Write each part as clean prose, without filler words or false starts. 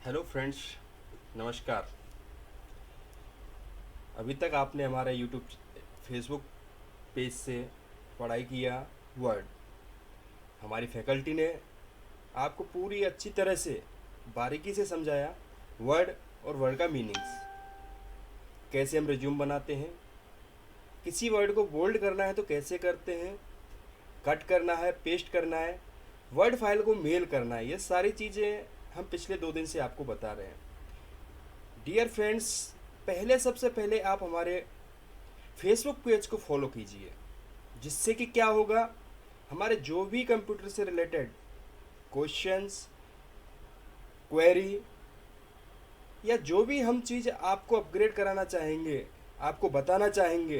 Hello friends, नमस्कार। अभी तक आपने हमारे यूट्यूब फेसबुक पेज से पढ़ाई किया वर्ड। हमारी फैकल्टी ने आपको पूरी अच्छी तरह से बारीकी से समझाया वर्ड और वर्ड का मीनिंग्स, कैसे हम रिज्यूम बनाते हैं, किसी वर्ड को बोल्ड करना है तो कैसे करते हैं, कट करना है, पेस्ट करना है, वर्ड फाइल को मेल करना है। ये सारी चीज़ें हम पिछले 2 दिन से आपको बता रहे हैं। डियर फ्रेंड्स, सबसे पहले आप हमारे फेसबुक पेज को फॉलो कीजिए, जिससे कि क्या होगा, हमारे जो भी कंप्यूटर से रिलेटेड क्वेश्चंस, क्वेरी या जो भी हम चीज़ आपको अपग्रेड कराना चाहेंगे, आपको बताना चाहेंगे,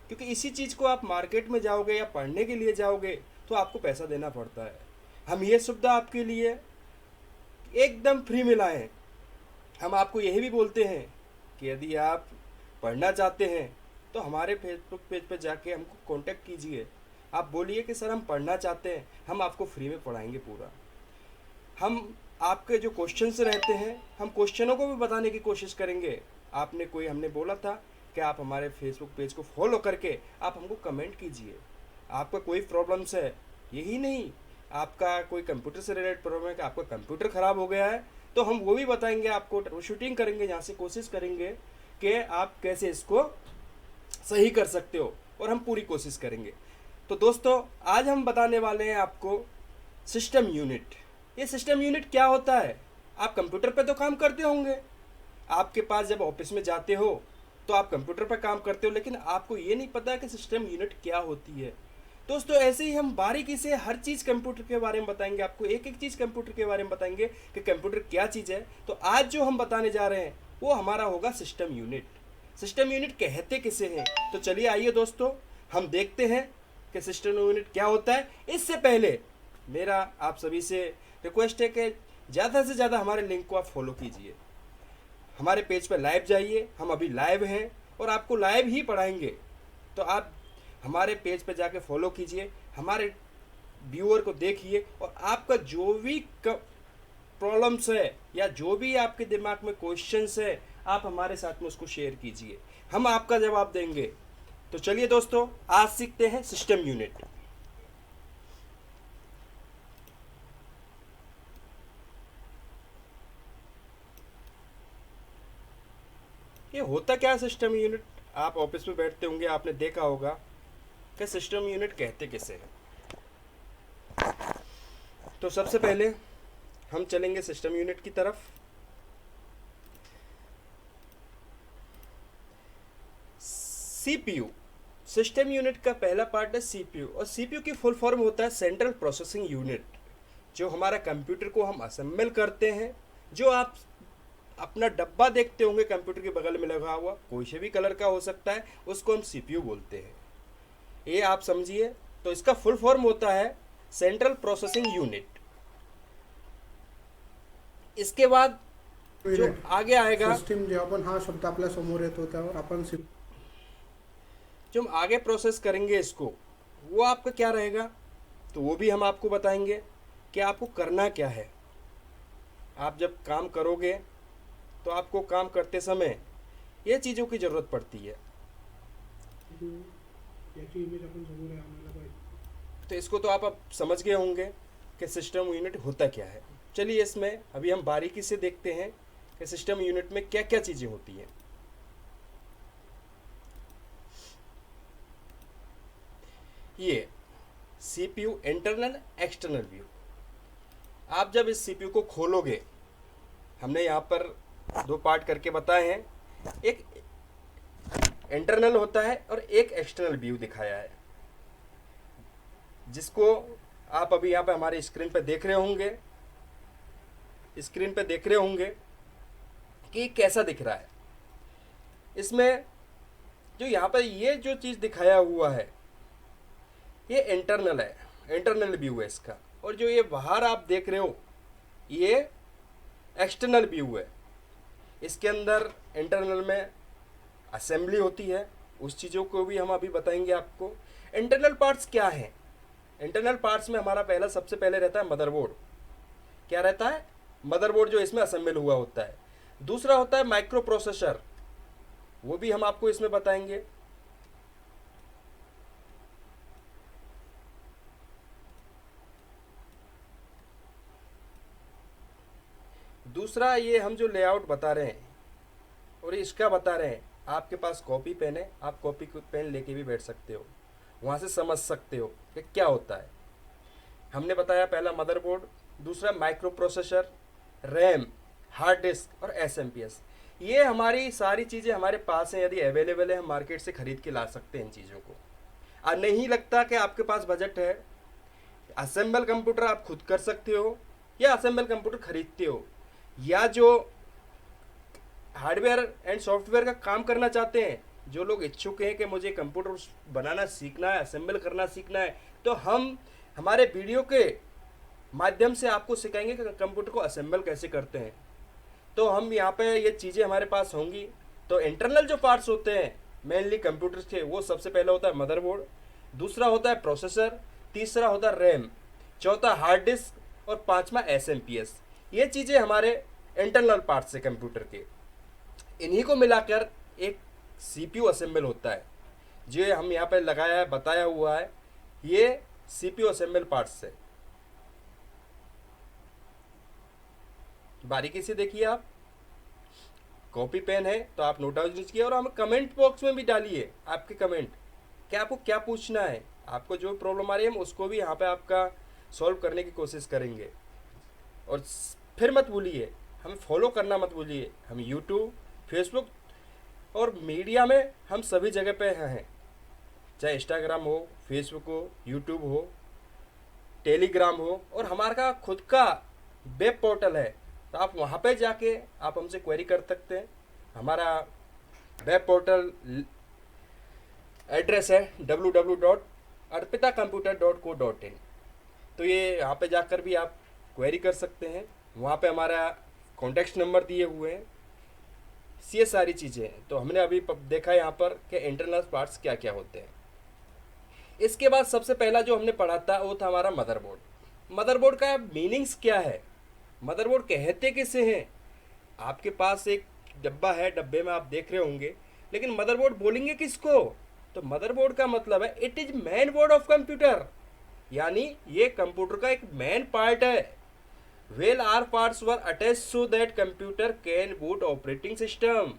क्योंकि इसी चीज़ को आप मार्केट में जाओगे या पढ़ने के लिए जाओगे तो आपको पैसा देना पड़ता है। हम ये सुविधा आपके लिए एकदम फ्री में लाए हैं। हम आपको यही भी बोलते हैं कि यदि आप पढ़ना चाहते हैं तो हमारे फेसबुक पेज पर जाके हमको कांटेक्ट कीजिए। आप बोलिए कि सर हम पढ़ना चाहते हैं, हम आपको फ्री में पढ़ाएंगे पूरा। हम आपके जो क्वेश्चंस रहते हैं, हम क्वेश्चनों को भी बताने की कोशिश करेंगे। हमने बोला था कि आप हमारे फेसबुक पेज को फॉलो करके आप हमको कमेंट कीजिए। आपका कोई प्रॉब्लम्स है, यही नहीं, आपका कोई कंप्यूटर से रिलेटेड प्रॉब्लम है कि आपका कंप्यूटर ख़राब हो गया है, तो हम वो भी बताएंगे आपको, ट्रबल शूटिंग करेंगे, यहाँ से कोशिश करेंगे कि आप कैसे इसको सही कर सकते हो, और हम पूरी कोशिश करेंगे। तो दोस्तों, आज हम बताने वाले हैं आपको सिस्टम यूनिट। ये सिस्टम यूनिट क्या होता है? आप कंप्यूटर पे तो काम करते होंगे, आपके पास जब ऑफिस में जाते हो तो आप कंप्यूटर पर काम करते हो, लेकिन आपको ये नहीं पता कि सिस्टम यूनिट क्या होती है। दोस्तों, ऐसे ही हम बारीकी से हर चीज़ कंप्यूटर के बारे में बताएंगे, आपको एक एक चीज़ कंप्यूटर के बारे में बताएंगे कि कंप्यूटर क्या चीज़ है। तो आज जो हम बताने जा रहे हैं वो हमारा होगा सिस्टम यूनिट। सिस्टम यूनिट कहते किसे हैं? तो चलिए आइए दोस्तों, हम देखते हैं कि सिस्टम यूनिट क्या होता है। इससे पहले मेरा आप सभी से रिक्वेस्ट है कि ज़्यादा से ज़्यादा हमारे लिंक को आप फॉलो कीजिए, हमारे पेज पर लाइव जाइए। हम अभी लाइव हैं और आपको लाइव ही पढ़ाएंगे, तो आप हमारे पेज पर जाके फॉलो कीजिए, हमारे व्यूअर को देखिए, और आपका जो भी प्रॉब्लम्स है या जो भी आपके दिमाग में क्वेश्चंस है, आप हमारे साथ में उसको शेयर कीजिए, हम आपका जवाब देंगे। तो चलिए दोस्तों, आज सीखते हैं सिस्टम यूनिट। ये होता क्या है सिस्टम यूनिट? आप ऑफिस में बैठते होंगे, आपने देखा होगा कि सिस्टम यूनिट कहते किसे हैं। तो सबसे पहले हम चलेंगे सिस्टम यूनिट की तरफ। सीपीयू, सिस्टम यूनिट का पहला पार्ट है सीपीयू, और सीपीयू की फुल फॉर्म होता है सेंट्रल प्रोसेसिंग यूनिट। जो हमारा कंप्यूटर को हम असेंबल करते हैं, जो आप अपना डब्बा देखते होंगे कंप्यूटर के बगल में लगा हुआ, कोई से भी कलर का हो सकता है, उसको हम सीपीयू बोलते हैं। ये आप समझिए। तो इसका फुल फॉर्म होता है सेंट्रल प्रोसेसिंग यूनिट। इसके बाद जो आगे आएगा, सिस्टीम जे आपण हा शब्द आपल्या समोर येतो त्यावर आपण जो हम आगे प्रोसेस करेंगे इसको, वो आपका क्या रहेगा, तो वो भी हम आपको बताएंगे कि आपको करना क्या है। आप जब काम करोगे तो आपको काम करते समय ये चीज़ों की ज़रूरत पड़ती है। याची इमेज आपण समोर आहे आम्हाला पाहिजे। तो इसको तो आप अब समझ गए होंगे कि सिस्टम यूनिट होता क्या है। चलिए इसमें अभी हम बारीकी से देखते हैं कि सिस्टम यूनिट में क्या क्या चीज़ें होती हैं। ये सीपीयू इंटरनल एक्सटर्नल व्यू। आप जब इस सीपीयू को खोलोगे, हमने यहाँ पर 2 पार्ट करके बताए हैं, एक इंटरनल होता है और एक एक्सटर्नल व्यू दिखाया है, जिसको आप अभी यहाँ पे हमारे स्क्रीन पे देख रहे होंगे। स्क्रीन पे देख रहे होंगे कि कैसा दिख रहा है। इसमें जो यहाँ पर ये जो चीज़ दिखाया हुआ है, ये इंटरनल है, इंटरनल व्यू है इसका। और जो ये बाहर आप देख रहे हो, ये एक्सटर्नल व्यू है। इसके अंदर इंटरनल में असेंबली होती है, उस चीज़ों को भी हम अभी बताएंगे आपको। इंटरनल पार्ट्स क्या हैं? इंटरनल पार्ट्स में हमारा सबसे पहले रहता है मदरबोर्ड। क्या रहता है? मदरबोर्ड जो इसमें असेंबल हुआ होता है। दूसरा होता है माइक्रो प्रोसेसर, वो भी हम आपको इसमें बताएंगे। दूसरा ये हम जो लेआउट बता रहे हैं और इसका बता रहे हैं, आपके पास कॉपी पेन है, आप कॉपी पेन लेके भी बैठ सकते हो, वहाँ से समझ सकते हो कि क्या होता है। हमने बताया पहला मदरबोर्ड, दूसरा micro processor, RAM, hard disk और एसएमपीएस। ये हमारी सारी चीज़ें हमारे पास हैं, यदि अवेलेबल है हम मार्केट से ख़रीद के ला सकते हैं इन चीज़ों को। नहीं लगता कि आपके पास बजट है, असेंबल कंप्यूटर आप खुद कर सकते हो या असेंबल कंप्यूटर खरीदते हो, या जो हार्डवेयर एंड सॉफ्टवेयर का काम करना चाहते हैं, जो लोग इच्छुक हैं कि मुझे कंप्यूटर बनाना सीखना है, असेंबल करना सीखना है, तो हम हमारे वीडियो के माध्यम से आपको सिखाएंगे कि कंप्यूटर को असेंबल कैसे करते हैं। तो हम यहाँ पे ये चीज़ें हमारे पास होंगी। तो इंटरनल जो पार्ट्स होते हैं मेनली कंप्यूटर्स के, वो सबसे पहले होता है मदरबोर्ड, दूसरा होता है प्रोसेसर, तीसरा होता है रैम, चौथा हार्ड डिस्क और पांचवा एसएमपीएस। ये चीज़ें हमारे इंटरनल पार्ट्स है कंप्यूटर के। इन्हीं को मिलाकर एक सीपीयू असेंबल होता है, जो हम यहाँ पे लगाया है, बताया हुआ है, ये सीपीयू असेंबल पार्ट्स है। बारीकी से देखिए, आप कॉपी पेन है तो आप नोट डाउन कीजिए और हमें कमेंट बॉक्स में भी डालिए आपके कमेंट, कि आपको क्या पूछना है, आपको जो प्रॉब्लम आ रही है हम उसको भी यहाँ पे आपका सॉल्व करने की कोशिश करेंगे। और फिर मत भूलिए, हमें फॉलो करना मत भूलिए। हम यूट्यूब, फेसबुक और मीडिया में हम सभी जगह पे हैं, चाहे इंस्टाग्राम हो, फेसबुक हो, यूट्यूब हो, टेलीग्राम हो, और हमारा खुद का वेब पोर्टल है, तो आप वहाँ पे जाके आप हमसे क्वेरी कर सकते हैं। हमारा वेब पोर्टल एड्रेस है www.arpitacomputer.co.in। तो ये यहाँ पे जाकर भी आप क्वेरी कर सकते हैं, वहाँ पे हमारा कॉन्टैक्ट नंबर दिए हुए हैं, ये सारी चीज़ें हैं। तो हमने अभी देखा यहाँ पर कि इंटरनल पार्ट्स क्या क्या होते हैं। इसके बाद सबसे पहला जो हमने पढ़ा था वो था हमारा मदरबोर्ड। मदरबोर्ड का मीनिंग्स क्या है, मदरबोर्ड कहते किसे हैं। आपके पास एक डब्बा है, डब्बे में आप देख रहे होंगे, लेकिन मदरबोर्ड बोलेंगे किसको? तो मदरबोर्ड का मतलब है it is main board of computer, यानी ये कंप्यूटर का एक मेन पार्ट है। Well are parts were attached so that computer can boot operating system.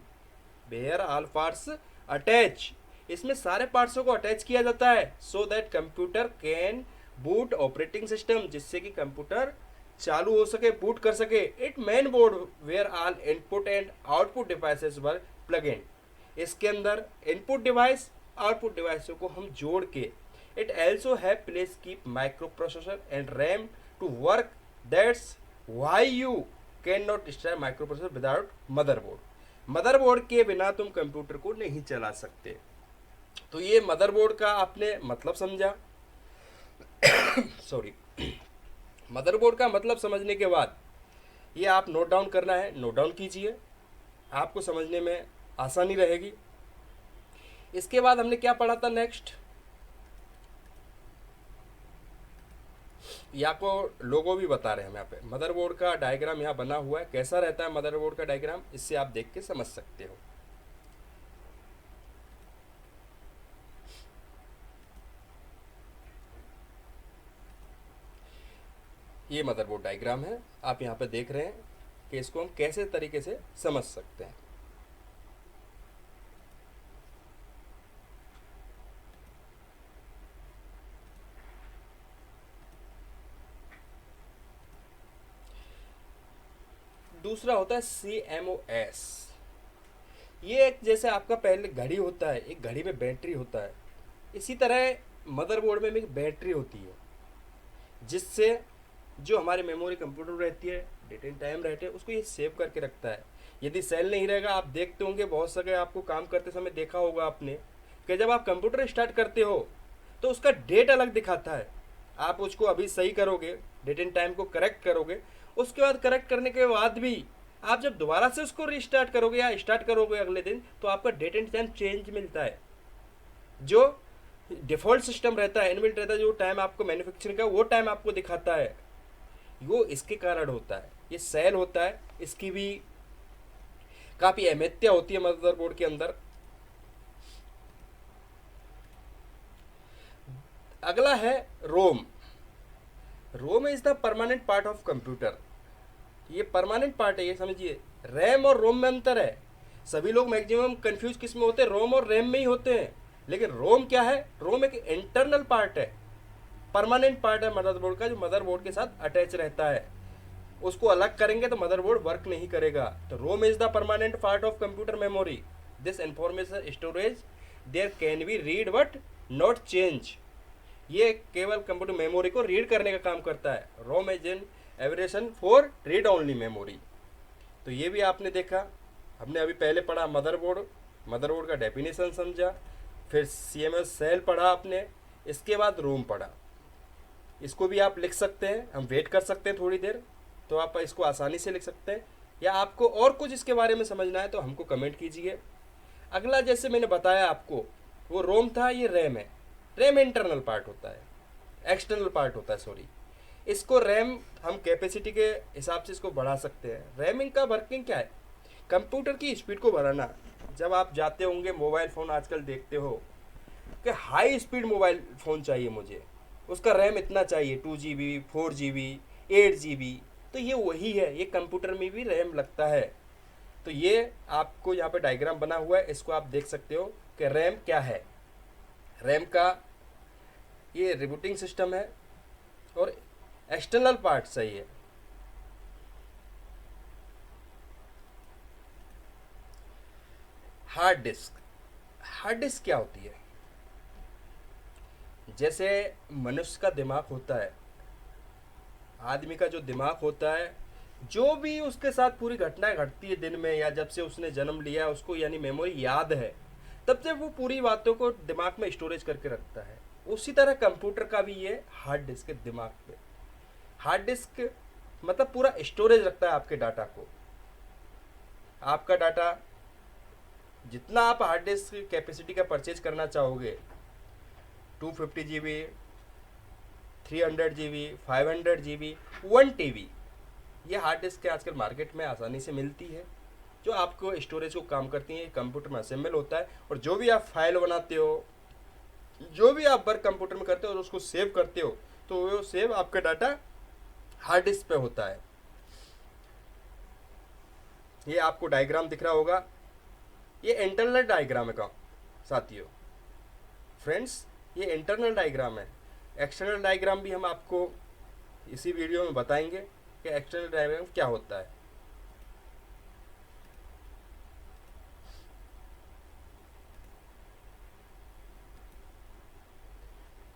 Where all parts attach, इसमें सारे पार्ट्सों को अटैच किया जाता है, so that computer can boot operating system, जिससे कि कंप्यूटर चालू हो सके, बूट कर सके। It main board where all input and output devices were plug इन, इसके अंदर इनपुट डिवाइस आउटपुट डिवाइसों को हम जोड़ के। It also have place keep micro processor and RAM to work, that's why you can not start micro processor without motherboard. Motherboard के बिना तुम कंप्यूटर को नहीं चला सकते। तो ये मदरबोर्ड का आपने मतलब समझा। सॉरी, मदरबोर्ड का मतलब समझने के बाद ये आप नोट डाउन करना है, नोट डाउन कीजिए, आपको समझने में आसानी रहेगी। इसके बाद हमने क्या पढ़ा था नेक्स्ट, यहाँ को लोगो भी बता रहे हैं हम यहाँ पे। मदरबोर्ड का डायग्राम यहाँ बना हुआ है, कैसा रहता है मदरबोर्ड का डायग्राम, इससे आप देख के समझ सकते हो। ये मदरबोर्ड डायग्राम है, आप यहाँ पे देख रहे हैं कि इसको हम कैसे तरीके से समझ सकते हैं। दूसरा होता है CMOS। ये एक जैसे आपका पहले घड़ी होता है, एक घड़ी में बैटरी होता है, इसी तरह मदरबोर्ड में भी एक बैटरी होती है, जिससे जो हमारे मेमोरी कंप्यूटर रहती है, डेट एंड टाइम रहते हैं, उसको ये सेव करके रखता है। यदि सेल नहीं रहेगा, आप देखते होंगे बहुत सारे आपको काम करते समय देखा होगा आपने कि जब आप कंप्यूटर स्टार्ट करते हो तो उसका डेट अलग दिखाता है। आप उसको अभी सही करोगे, डेट एंड टाइम को करेक्ट करोगे, उसके बाद करेक्ट करने के बाद भी आप जब दोबारा से उसको रिस्टार्ट करोगे या स्टार्ट करोगे अगले दिन, तो आपका डेट एंड टाइम चेंज मिलता है। जो डिफ़ॉल्ट सिस्टम रहता है, इनबिल्ट रहता है, जो टाइम आपको मैन्युफैक्चरिंग का वो टाइम आपको दिखाता है, वो इसके कारण होता है। ये सेल होता है, इसकी भी काफ़ी अहमियत होती है मदरबोर्ड के अंदर। अगला है ROM. ROM is the permanent part of computer. ये परमानेंट पार्ट है, ये समझिए। रैम और रोम में अंतर है। सभी लोग मैक्सिमम कंफ्यूज किस में होते हैं, रोम और रैम में ही होते हैं। लेकिन रोम क्या है, रोम एक इंटरनल पार्ट है, परमानेंट पार्ट है मदरबोर्ड का, जो मदरबोर्ड के साथ अटैच रहता है। उसको अलग करेंगे तो मदरबोर्ड वर्क नहीं करेगा। तो ROM is the permanent part of computer memory. This information storage there can be read but not change. ये केवल कंप्यूटर मेमोरी को रीड करने का काम करता है। ROM is in abbreviation for read only memory. तो ये भी आपने देखा। हमने अभी पहले पढ़ा मदरबोर्ड, मदरबोर्ड का डेफिनेशन समझा, फिर CMS सेल पढ़ा आपने, इसके बाद रोम पढ़ा। इसको भी आप लिख सकते हैं, हम वेट कर सकते हैं थोड़ी देर, तो आप इसको आसानी से लिख सकते हैं। या आपको और कुछ इसके बारे में समझना है तो हमको कमेंट कीजिए। अगला जैसे मैंने बताया आपको, वो रोम था, ये रैम है। रैम इंटरनल पार्ट होता है, एक्सटर्नल पार्ट होता है, सॉरी। इसको रैम हम कैपेसिटी के हिसाब से इसको बढ़ा सकते हैं। रैमिंग का वर्किंग क्या है, कंप्यूटर की स्पीड को बढ़ाना। जब आप जाते होंगे मोबाइल फ़ोन आजकल देखते हो कि हाई स्पीड मोबाइल फ़ोन चाहिए मुझे, उसका रैम इतना चाहिए, 2 GB 4 GB 8 GB। तो ये वही है, ये कंप्यूटर में भी रैम लगता है। तो ये आपको यहाँ पे डायग्राम बना हुआ है, इसको आप देख सकते हो कि रैम क्या है। रैम का ये रिबूटिंग सिस्टम है और एक्सटर्नल पार्ट सही है। Hard disk. हार्ड डिस्क क्या होती है, जैसे मनुष्य का दिमाग होता है, आदमी का जो दिमाग होता है, जो भी उसके साथ पूरी घटनाएं घटती है दिन में, या जब से उसने जन्म लिया है उसको यानी मेमोरी याद है, तब से वो पूरी बातों को दिमाग में स्टोरेज करके रखता है। उसी तरह कंप्यूटर का भी ये हार्ड डिस्क है दिमाग पे। हार्ड डिस्क मतलब पूरा स्टोरेज रखता है आपके डाटा को। आपका डाटा जितना आप हार्ड डिस्क कैपेसिटी का परचेज करना चाहोगे, 250 GB 300 GB 500 GB 1 TB, ये हार्ड डिस्क के आजकल मार्केट में आसानी से मिलती है, जो आपको स्टोरेज को काम करती हैं। कंप्यूटर में असेंबल होता है, और जो भी आप फाइल बनाते हो, जो भी आप वर्क कंप्यूटर में करते हो और उसको सेव करते हो, तो वो सेव आपका डाटा हार्ड डिस्क पे होता है। ये आपको डायग्राम दिख रहा होगा, ये इंटरनल डायग्राम है का साथियों, फ्रेंड्स, ये इंटरनल डायग्राम है। एक्सटर्नल डायग्राम भी हम आपको इसी वीडियो में बताएंगे कि एक्सटर्नल डायग्राम क्या होता है।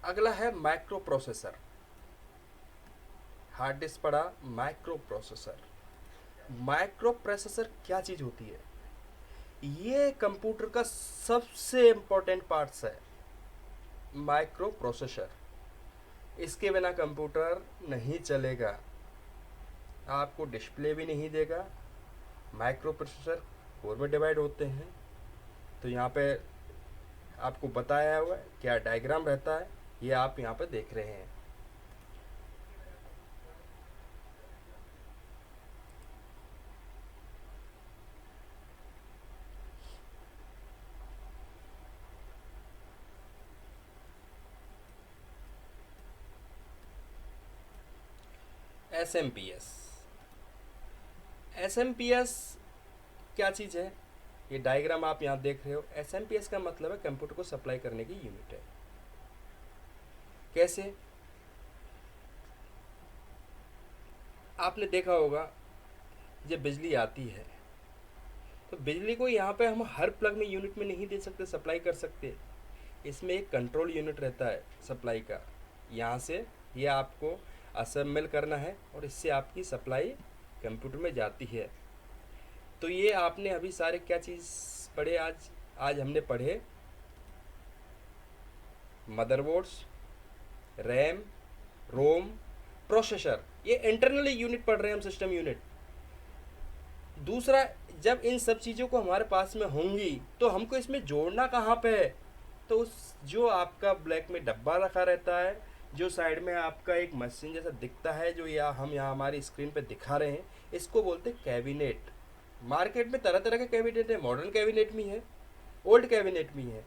अगला है माइक्रो प्रोसेसर। हार्ड डिस्क पड़ा, माइक्रो प्रोसेसर। माइक्रो प्रोसेसर क्या चीज़ होती है, ये कंप्यूटर का सबसे इम्पोर्टेंट पार्ट्स है माइक्रो प्रोसेसर। इसके बिना कंप्यूटर नहीं चलेगा, आपको डिस्प्ले भी नहीं देगा। माइक्रो प्रोसेसर कोर में डिवाइड होते हैं, तो यहाँ पे आपको बताया हुआ है क्या डायग्राम रहता है, ये आप यहाँ पे देख रहे हैं। SMPS। SMPS क्या चीज़ है, ये डायग्राम आप यहाँ देख रहे हो। SMPS का मतलब है कंप्यूटर को सप्लाई करने की यूनिट है। कैसे, आपने देखा होगा जब बिजली आती है, तो बिजली को यहाँ पे हम हर प्लग में यूनिट में नहीं दे सकते, सप्लाई कर सकते। इसमें एक कंट्रोल यूनिट रहता है सप्लाई का, यहाँ से ये आपको असेंबल करना है और इससे आपकी सप्लाई कंप्यूटर में जाती है। तो ये आपने अभी सारे क्या चीज़ पढ़े आज हमने पढ़े मदरबोर्ड्स, रैम, रोम, प्रोसेसर, ये इंटरनल यूनिट पढ़ रहे हैं हम, सिस्टम यूनिट। दूसरा, जब इन सब चीज़ों को हमारे पास में होंगी तो हमको इसमें जोड़ना कहाँ पे है, तो उस जो आपका ब्लैक में डब्बा रखा रहता है, जो साइड में आपका एक मशीन जैसा दिखता है, जो या हम यहाँ हमारी स्क्रीन पे दिखा रहे हैं, इसको बोलते हैं कैबिनेट। मार्केट में तरह तरह के कैबिनेट है, मॉडर्न कैबिनेट भी है, ओल्ड कैबिनेट भी है,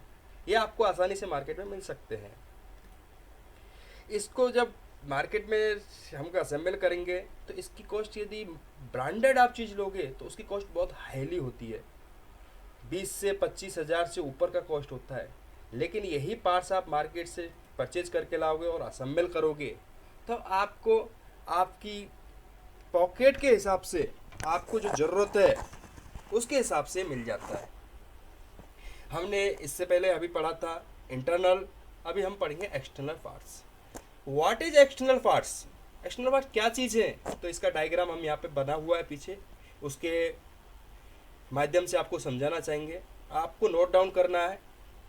ये आपको आसानी से मार्केट में मिल सकते हैं। इसको जब मार्केट में हम असेंबल करेंगे तो इसकी कॉस्ट, यदि ब्रांडेड आप चीज़ लोगे तो उसकी कॉस्ट बहुत हाईली होती है, 20 से 25 हज़ार से ऊपर का कॉस्ट होता है। लेकिन यही पार्ट्स आप मार्केट से परचेज करके लाओगे और असेंबल करोगे तो आपको आपकी पॉकेट के हिसाब से, आपको जो ज़रूरत है उसके हिसाब से मिल जाता है। हमने इससे पहले अभी पढ़ा था इंटरनल, अभी हम पढ़ेंगे external parts. What is external parts? External part क्या चीज़ है? तो इसका डायग्राम हम यहाँ पे बना हुआ है पीछे, उसके माध्यम से आपको समझाना चाहेंगे। आपको नोट डाउन करना है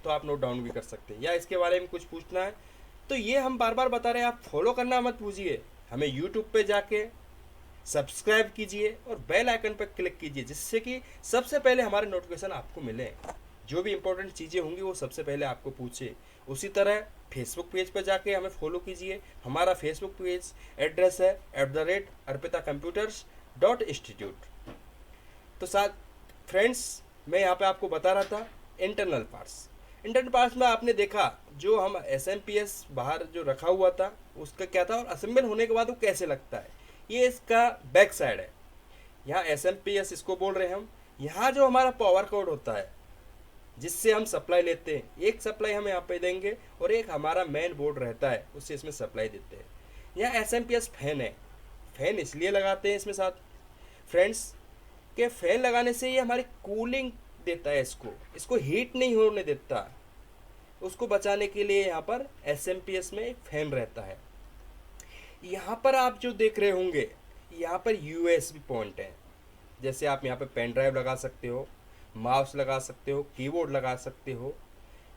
तो आप नोट डाउन भी कर सकते हैं, या इसके बारे में कुछ पूछना है तो ये हम बार बार बता रहे हैं, आप फॉलो करना मत पूछिए, हमें यूट्यूब पे जाके सब्सक्राइब कीजिए और बेल आइकन पर क्लिक कीजिए, जिससे कि सबसे पहले हमारे नोटिफिकेशन आपको मिले, जो भी इंपॉर्टेंट चीज़ें होंगी वो सबसे पहले आपको पूछे। उसी तरह फेसबुक पेज पर जाके हमें फॉलो कीजिए। हमारा फेसबुक पेज एड्रेस है @arpitacomputers.institute। तो साथ फ्रेंड्स, मैं यहाँ पे आपको बता रहा था इंटरनल पार्ट्स। इंटरनल पार्ट्स में आपने देखा जो हम SMPS बाहर जो रखा हुआ था उसका क्या था, और असेंबल होने के बाद वो कैसे लगता है, ये इसका बैक साइड है। यहाँ SMPS इसको बोल रहे हैं हम। यहाँ जो हमारा पावर कोड होता है जिससे हम सप्लाई लेते हैं, एक सप्लाई हम यहाँ पे देंगे और एक हमारा मेन बोर्ड रहता है उससे इसमें सप्लाई देते हैं। यहाँ SMPS फैन है, फैन इसलिए लगाते हैं इसमें साथ फ्रेंड्स के फैन लगाने से ये हमारी कूलिंग देता है, इसको हीट नहीं होने देता, उसको बचाने के लिए यहाँ पर SMPS में एक फैन रहता है। यहाँ पर आप जो देख रहे होंगे यहाँ पर USB पॉइंट है, जैसे आप यहाँ पे पेन ड्राइव लगा सकते हो, माउस लगा सकते हो, कीबोर्ड लगा सकते हो।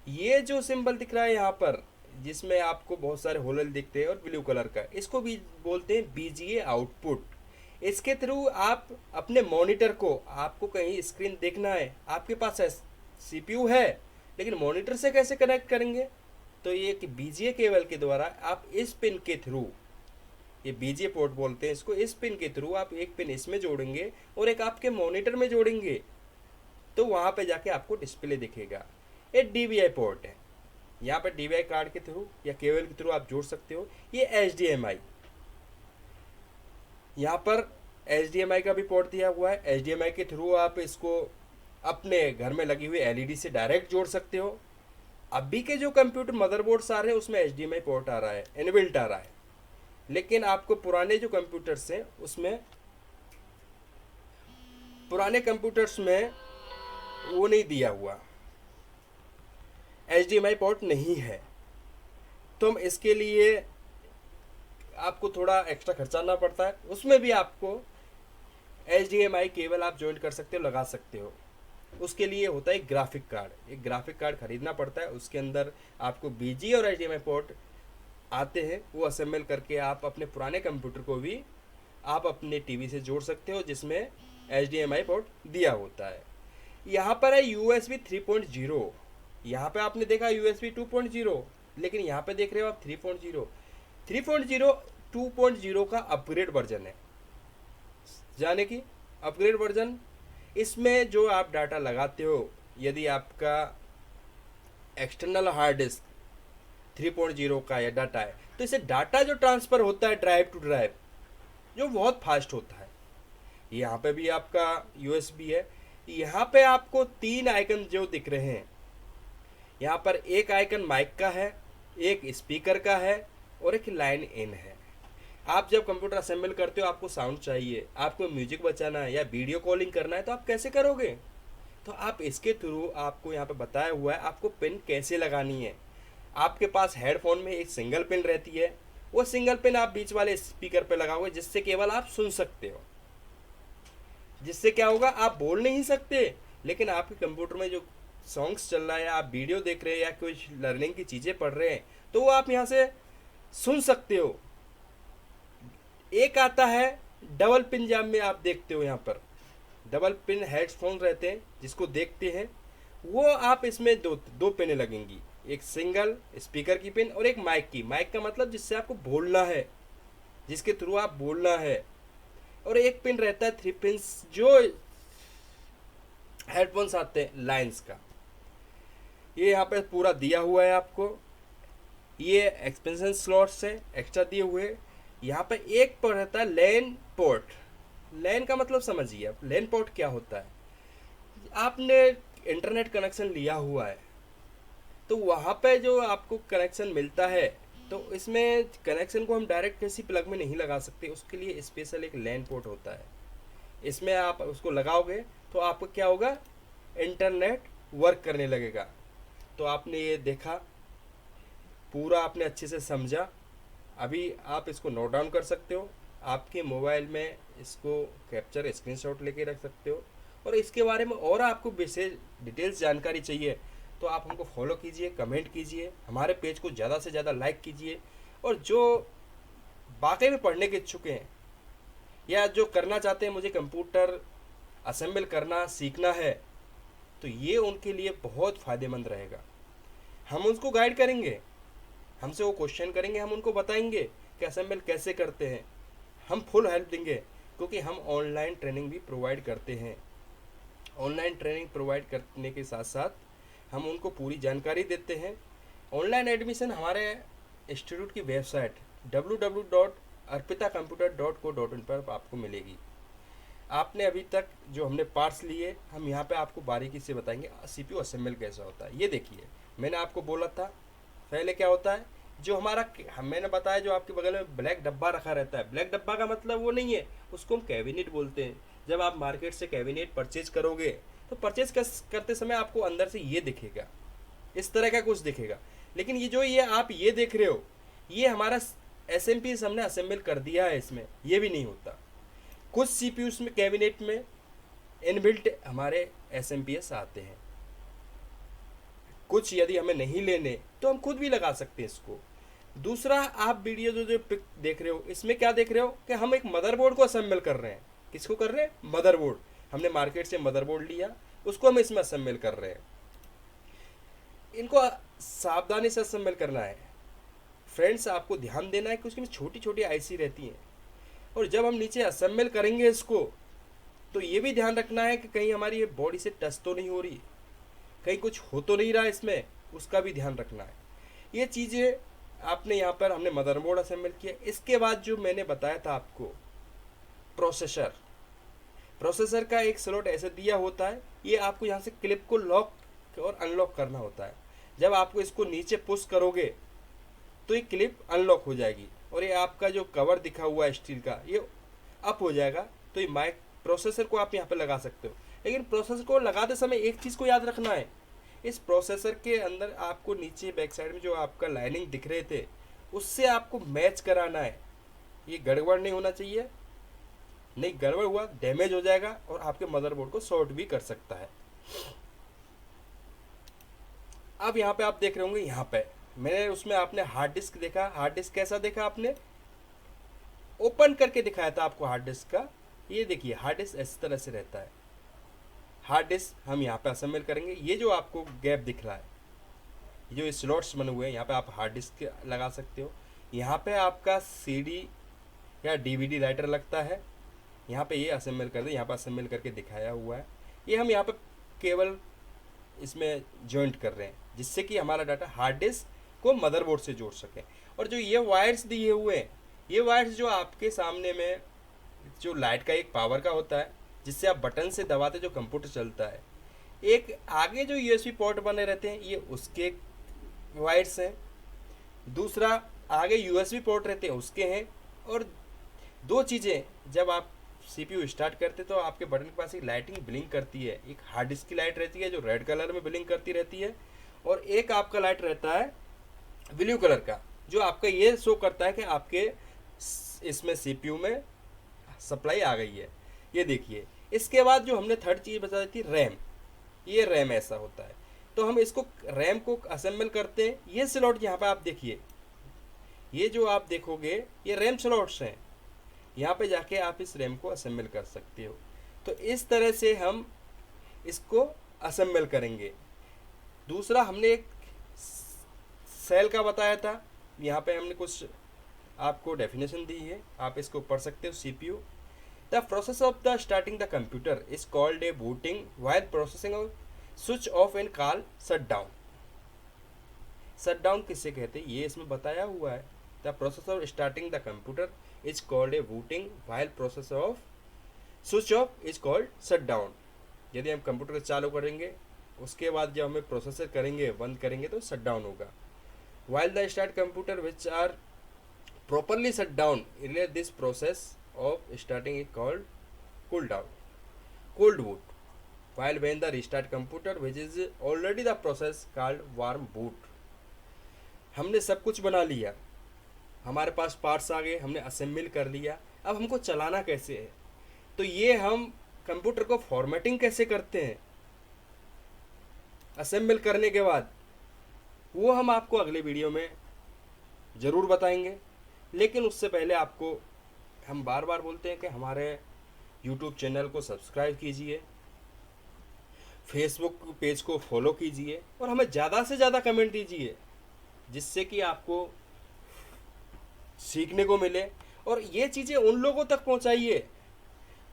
ये जो सिंबल दिख रहा है यहाँ पर जिसमें आपको बहुत सारे होल दिखते हैं और ब्लू कलर का, इसको भी बोलते हैं BGA आउटपुट। इसके थ्रू आप अपने मॉनिटर को, आपको कहीं स्क्रीन देखना है, आपके पास CPU है लेकिन मॉनिटर से कैसे कनेक्ट करेंगे, तो ये कि BGA केबल के द्वारा आप इस पिन के थ्रू, ये BGA पोर्ट बोलते हैं इसको, इस पिन के थ्रू आप एक पिन इसमें जोड़ेंगे और एक आपके मॉनिटर में जोड़ेंगे तो वहाँ पे जाके आपको डिस्प्ले दिखेगा। ये DVI पोर्ट है, यहाँ पर DVI कार्ड के थ्रू या केबल के थ्रू आप जोड़ सकते हो। ये HDMI, यहाँ पर HDMI का भी पोर्ट दिया हुआ है, HDMI के थ्रू आप इसको अपने घर में लगी हुई LED से डायरेक्ट जोड़ सकते हो। अभी के जो कंप्यूटर मदरबोर्ड्स आ रहे हैं उसमें HDMI पोर्ट आ रहा है, इनबिल्ट आ रहा है, लेकिन आपको पुराने जो कंप्यूटर्स हैं उसमें, पुराने कंप्यूटर्स में वो नहीं दिया हुआ, HDMI पोर्ट नहीं है, तो हम इसके लिए आपको थोड़ा एक्स्ट्रा खर्चाना पड़ता है। उसमें भी आपको HDMI केबल आप ज्वाइन कर सकते हो, लगा सकते हो। उसके लिए होता है ग्राफिक कार्ड, एक ग्राफिक कार्ड खरीदना पड़ता है, उसके अंदर आपको BGA और HDMI पोर्ट आते हैं, वो असेंबल करके आप अपने पुराने कंप्यूटर को भी आप अपने टीवी से जोड़ सकते हो जिसमें HDMI पोर्ट दिया होता है। यहाँ पर है USB 3.0, यहाँ पे आपने देखा USB 2.0, लेकिन यहाँ पे देख रहे हो आप 3.0। 3.0 2.0 का अपग्रेड वर्जन है, जाने की अपग्रेड वर्जन। इसमें जो आप डाटा लगाते हो, यदि आपका एक्सटर्नल हार्ड डिस्क 3.0 का या डाटा है तो इसे डाटा जो ट्रांसफ़र होता है ड्राइव टू ड्राइव, जो बहुत फास्ट होता है। यहाँ पे भी आपका USB है। यहाँ पे आपको 3 आइकन जो दिख रहे हैं, यहाँ पर एक आइकन माइक का है, एक स्पीकर का है और एक लाइन इन है। आप जब कंप्यूटर असेंबल करते हो, आपको साउंड चाहिए, आपको म्यूजिक बचाना है या वीडियो कॉलिंग करना है, तो आप कैसे करोगे? तो आप इसके थ्रू, आपको यहाँ पे बताया हुआ है आपको पिन कैसे लगानी है। आपके पास हेडफोन में एक सिंगल पिन रहती है, वो सिंगल पिन आप बीच वाले स्पीकर पे लगाओगे जिससे केवल आप सुन सकते हो। जिससे क्या होगा, आप बोल नहीं सकते, लेकिन आपके कंप्यूटर में जो सॉन्ग्स चल रहा है, आप वीडियो देख रहे हैं या कुछ लर्निंग की चीज़ें पढ़ रहे हैं, तो वो आप यहाँ से सुन सकते हो। एक आता है डबल पिन, जब में आप देखते हो यहाँ पर डबल पिन हेडफोन रहते हैं जिसको देखते हैं, वो आप इसमें दो पिनें लगेंगी, एक सिंगल स्पीकर की पिन और एक माइक की। माइक का मतलब जिससे आपको बोलना है, जिसके थ्रू आप बोलना है। और एक पिन रहता है 3 पिंस जो हेडफोन्स आते हैं लाइंस का। ये यहाँ पे पूरा दिया हुआ है आपको। ये एक्सपेंशन स्लॉट्स है एक्स्ट्रा दिए हुए। यहाँ पे एक पर रहता है लैन पोर्ट। लैन का मतलब समझिए आप, लैन पोर्ट क्या होता है। आपने इंटरनेट कनेक्शन लिया हुआ है तो वहाँ पे जो आपको कनेक्शन मिलता है, तो इसमें कनेक्शन को हम डायरेक्ट किसी प्लग में नहीं लगा सकते, उसके लिए स्पेशल एक लैन पोर्ट होता है। इसमें आप उसको लगाओगे तो आपको क्या होगा, इंटरनेट वर्क करने लगेगा। तो आपने ये देखा, पूरा आपने अच्छे से समझा। अभी आप इसको नोट डाउन कर सकते हो, आपके मोबाइल में इसको कैप्चर स्क्रीनशॉट लेके रख सकते हो। और इसके बारे में और आपको विशेष डिटेल्स जानकारी चाहिए तो आप हमको फॉलो कीजिए, कमेंट कीजिए, हमारे पेज को ज़्यादा से ज़्यादा लाइक कीजिए। और जो वाकई में पढ़ने के इच्छुक हैं या जो करना चाहते हैं, मुझे कंप्यूटर असेंबल करना सीखना है, तो ये उनके लिए बहुत फ़ायदेमंद रहेगा। हम उसको गाइड करेंगे, हमसे वो क्वेश्चन करेंगे, हम उनको बताएंगे कि असेंबल कैसे करते हैं। हम फुल हेल्प देंगे क्योंकि हम ऑनलाइन ट्रेनिंग भी प्रोवाइड करते हैं। ऑनलाइन ट्रेनिंग प्रोवाइड करने के साथ साथ हम उनको पूरी जानकारी देते हैं। ऑनलाइन एडमिशन हमारे इंस्टीट्यूट की वेबसाइट www.arpitacomputer.co.in पर आपको मिलेगी। आपने अभी तक जो हमने पार्ट्स लिए, हम यहाँ पे आपको बारीकी से बताएंगे सीपीयू असेंबल कैसा होता है। ये देखिए, मैंने आपको बोला था पहले क्या होता है, जो हमारा मैंने बताया जो आपके बगल में ब्लैक डब्बा रखा रहता है। ब्लैक डब्बा का मतलब वो नहीं है, उसको हम कैबिनेट बोलते हैं। जब आप मार्केट से कैबिनेट परचेज करोगे तो परचेज करते समय आपको अंदर से ये दिखेगा, इस तरह का कुछ दिखेगा। लेकिन ये जो ये आप ये देख रहे हो, ये हमारा एसएमपीएस हमने असेंबल कर दिया है। इसमें ये भी नहीं होता। कुछ सीपीयूज में कैबिनेट में इनबिल्ट हमारे एसएमपीएस आते हैं, कुछ यदि हमें नहीं लेने तो हम खुद भी लगा सकते हैं इसको। दूसरा, आप वीडियो जो पिक देख रहे हो, इसमें क्या देख रहे हो कि हम एक मदरबोर्ड को असेंबल कर रहे हैं। किसको कर रहे हैं? मदरबोर्ड। हमने मार्केट से मदरबोर्ड लिया, उसको हम इसमें असेंबल कर रहे हैं। इनको सावधानी से असेंबल करना है फ्रेंड्स, आपको ध्यान देना है कि उसकी छोटी छोटी आईसी रहती हैं। और जब हम नीचे असेंबल करेंगे इसको, तो ये भी ध्यान रखना है कि कहीं हमारी ये बॉडी से टच तो नहीं हो रही, कहीं कुछ हो तो नहीं रहा इसमें, उसका भी ध्यान रखना है। ये चीज़ें आपने यहाँ पर हमने मदरबोर्ड असेंबल किया। इसके बाद जो मैंने बताया था आपको, प्रोसेसर का एक स्लॉट ऐसे दिया होता है। ये आपको यहाँ से क्लिप को लॉक और अनलॉक करना होता है। जब आपको इसको नीचे पुश करोगे तो ये क्लिप अनलॉक हो जाएगी और ये आपका जो कवर दिखा हुआ है स्टील का, ये अप हो जाएगा। तो ये माइक प्रोसेसर को आप यहाँ पे लगा सकते हो। लेकिन प्रोसेसर को लगाते समय एक चीज़ को याद रखना है, इस प्रोसेसर के अंदर आपको नीचे बैक साइड में जो आपका लाइनिंग दिख रहे थे, उससे आपको मैच कराना है। ये गड़बड़ नहीं होना चाहिए, नहीं गड़बड़ हुआ डैमेज हो जाएगा और आपके मदरबोर्ड को शॉर्ट भी कर सकता है। अब यहाँ पे आप देख रहे होंगे, यहाँ पे मैंने उसमें आपने हार्ड डिस्क देखा। हार्ड डिस्क कैसा देखा आपने? ओपन करके दिखाया था आपको हार्ड डिस्क का। ये देखिए, हार्ड डिस्क इस तरह से रहता है। हार्ड डिस्क हम यहाँ पे असेंबल करेंगे। ये जो आपको गैप दिख रहा है, जो स्लॉट्स बने हुए हैं, यहाँ पे आप हार्ड डिस्क लगा सकते हो। यहाँ पे आपका सीडी या डीवीडी राइटर लगता है। यहाँ पे ये असेंबल कर दे, यहाँ पे असेंबल करके दिखाया हुआ है। ये हम यहाँ पे केवल इसमें जॉइंट कर रहे हैं जिससे कि हमारा डाटा हार्ड डिस्क को मदरबोर्ड से जोड़ सके। और जो ये वायर्स दिए हुए हैं, ये वायर्स जो आपके सामने में जो लाइट का एक पावर का होता है, जिससे आप बटन से दबाते जो कंप्यूटर चलता है। एक आगे जो यूएसबी पोर्ट बने रहते हैं, ये उसके वायर्स हैं। दूसरा, आगे यूएसबी पोर्ट रहते हैं, उसके हैं। और दो चीज़ें, जब आप सीपीयू स्टार्ट करते तो आपके बटन के पास एक लाइटिंग ब्लिंक करती है। एक हार्ड डिस्क की लाइट रहती है जो रेड कलर में ब्लिंक करती रहती है, और एक आपका लाइट रहता है ब्लू कलर का, जो आपका ये शो करता है कि आपके इसमें सीपीयू में सप्लाई आ गई है। ये देखिए। इसके बाद जो हमने थर्ड चीज़ बता दी थी, रैम। ये रैम ऐसा होता है। तो हम इसको रैम को असेंबल करते हैं। ये स्लॉट यहाँ पे आप देखिए, ये जो आप देखोगे ये रैम स्लॉट्स हैं। यहाँ पे जाके आप इस रैम को असेंबल कर सकते हो। तो इस तरह से हम इसको असेंबल करेंगे। दूसरा, हमने एक सेल का बताया था, यहाँ पे हमने कुछ आपको डेफिनेशन दी है, आप इसको पढ़ सकते हो। CPU the process of the starting the computer is called a booting while processing off switch off and call shut down. Shut down किससे कहते हैं ये इसमें बताया हुआ है। The process of starting the computer is called a booting while process off switch off is called shut down. यदि हम कंप्यूटर चालू करेंगे उसके बाद जब हमें प्रोसेसर करेंगे बंद करेंगे तो शट डाउन होगा। While the start computer which are properly shut down earlier this process of starting is called cold boot, while when the restart computer which is already the process called warm boot। हमने सब कुछ बना लिया, हमारे पास parts आ गए, हमने assemble कर लिया, अब हमको चलाना कैसे है, तो ये हम कंप्यूटर को फॉर्मेटिंग कैसे करते हैं असेंबल करने के बाद, वो हम आपको अगले वीडियो में ज़रूर बताएंगे। लेकिन उससे पहले आपको हम बार बार बोलते हैं कि हमारे YouTube चैनल को सब्सक्राइब कीजिए, फेसबुक पेज को फॉलो कीजिए और हमें ज़्यादा से ज़्यादा कमेंट दीजिए, जिससे कि आपको सीखने को मिले। और ये चीज़ें उन लोगों तक पहुंचाइए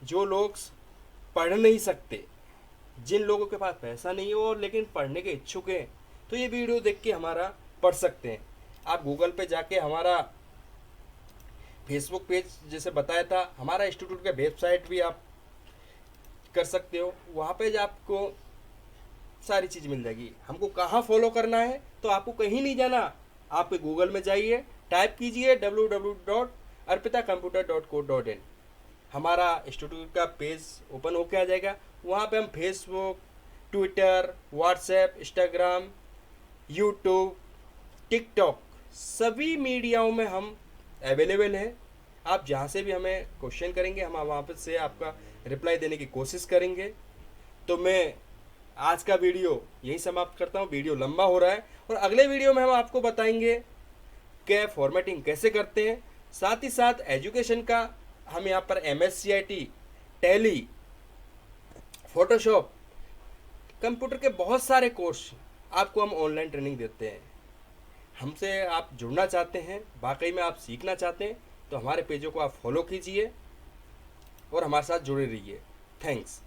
जो लोग पढ़ नहीं सकते, जिन लोगों के पास पैसा नहीं हो और लेकिन पढ़ने के इच्छुक हैं, तो ये वीडियो देख के हमारा पढ़ सकते हैं। आप गूगल पे जाके हमारा फेसबुक पेज जैसे बताया था, हमारा इंस्टीट्यूट का वेबसाइट भी आप कर सकते हो, वहाँ पे आपको सारी चीज़ मिल जाएगी। हमको कहाँ फॉलो करना है तो आपको कहीं नहीं जाना, आप गूगल में जाइए, टाइप कीजिए www.arpitacomputer.co.in, हमारा इंस्टीट्यूट का पेज ओपन होके आ जाएगा। वहाँ पे हम Facebook, Twitter, WhatsApp, Instagram, YouTube, TikTok सभी मीडियाओं में हम अवेलेबल है। आप जहाँ से भी हमें क्वेश्चन करेंगे हम वहाँ पर से आपका रिप्लाई देने की कोशिश करेंगे। तो मैं आज का वीडियो यहीं समाप्त करता हूँ, वीडियो लंबा हो रहा है और अगले वीडियो में हम आपको बताएंगे कि फॉर्मेटिंग कैसे करते हैं। साथ ही साथ एजुकेशन का हम यहाँ पर MSCIT, टैली, फोटोशॉप, कंप्यूटर के बहुत सारे कोर्स आपको हम ऑनलाइन ट्रेनिंग देते हैं। हमसे आप जुड़ना चाहते हैं, वाकई में आप सीखना चाहते हैं, तो हमारे पेजों को आप फॉलो कीजिए और हमारे साथ जुड़े रहिए। थैंक्स।